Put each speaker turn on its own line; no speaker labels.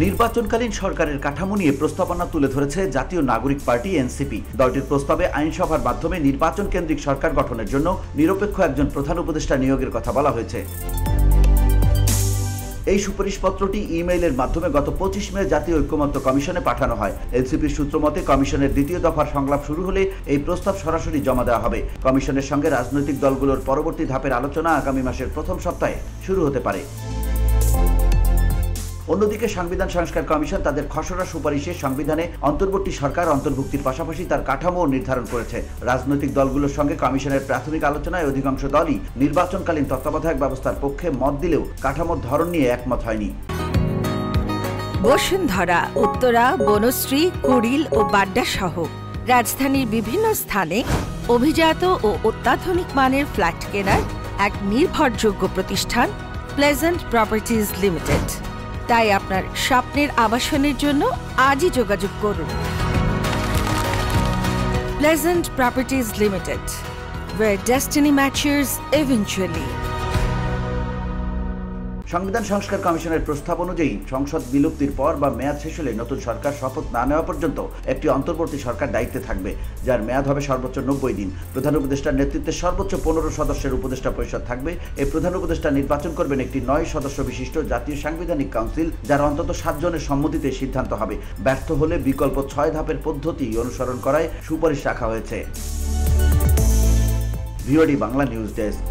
নির্বাচনকালীন সরকারের কাঠামো নিয়ে প্রস্তাবনা তুলে ধরেছে জাতীয় নাগরিক পার্টি এনসিপি। দলটির প্রস্তাবে আইনসভার মাধ্যমে নির্বাচন কেন্দ্রিক সরকার গঠনের জন্য নিরপেক্ষ একজন প্রধান উপদেষ্টা নিয়োগের কথা বলা হয়েছে। এই সুপারিশপত্রটি ইমেইলের মাধ্যমে গত 25 মে জাতীয় ঐক্যমত্য কমিশনে পাঠানো হয়। এনসিপির সূত্র মতে কমিশনের দ্বিতীয় দফার সংলাপ শুরু হলে এই প্রস্তাব সরাসরি জমা দেওয়া হবে। কমিশনের সঙ্গে রাজনৈতিক দলগুলোর পরবর্তী ধাপের আলোচনা আগামী মাসের প্রথম সপ্তাহে শুরু হতে পারে। অন্যদিকে সংবিধান সংস্কার কমিশন তাদের খসড়া সুপারিশে সংবিধানে অন্তর্বর্তী সরকার অন্তর্ভুক্তির পাশাপাশি তার কাঠামো নির্ধারণ করেছে। রাজনৈতিক দলগুলোর সঙ্গে কমিশনের প্রাথমিক আলোচনায় অধিকাংশ দলই নির্বাচনকালীন তত্ত্বাবধায়ক ব্যবস্থার পক্ষে মত দিলেও কাঠামোর ধরন নিয়ে একমত হয়নি।
বসুন্ধরা, উত্তরা, বনশ্রী, কুড়িল ও বাড্ডা সহ রাজধানীর বিভিন্ন স্থানে অভিজাত ও অত্যাধুনিক মানের ফ্ল্যাট কেনার এক নির্ভরযোগ্য প্রতিষ্ঠান প্লেজেন্ট প্রপার্টিজ লিমিটেড। তাই আপনার স্বপ্নের আবাসনের জন্য আজই যোগাযোগ করুন। Pleasant properties limited, where destiny matches eventually.
সংবিধান সংস্কার কমিশনের প্রস্তাব অনুযায়ী সংসদ বিলুপ্তির পর বা মেয়াদ শেষ হলে নতুন সরকার শপথ না নেওয়া পর্যন্ত একটি অন্তর্বর্তী সরকার দায়িত্বে থাকবে, যার মেয়াদ হবে সর্বোচ্চ 90 দিন। প্রধান উপদেষ্টার নেতৃত্বে সর্বোচ্চ 15 সদস্যের উপদেষ্টা পরিষদ থাকবে। এই প্রধান উপদেষ্টা নির্বাচন করবেন একটি 9 সদস্য বিশিষ্ট জাতীয় সাংবিধানিক কাউন্সিল, যার অন্তত 7 জনের সম্মতিতে সিদ্ধান্ত হবে। ব্যর্থ হলে বিকল্প 6 ধাপের পদ্ধতি অনুসরণ করায় সুপারিশ রাখা হয়েছে। VOD Bangla news desk.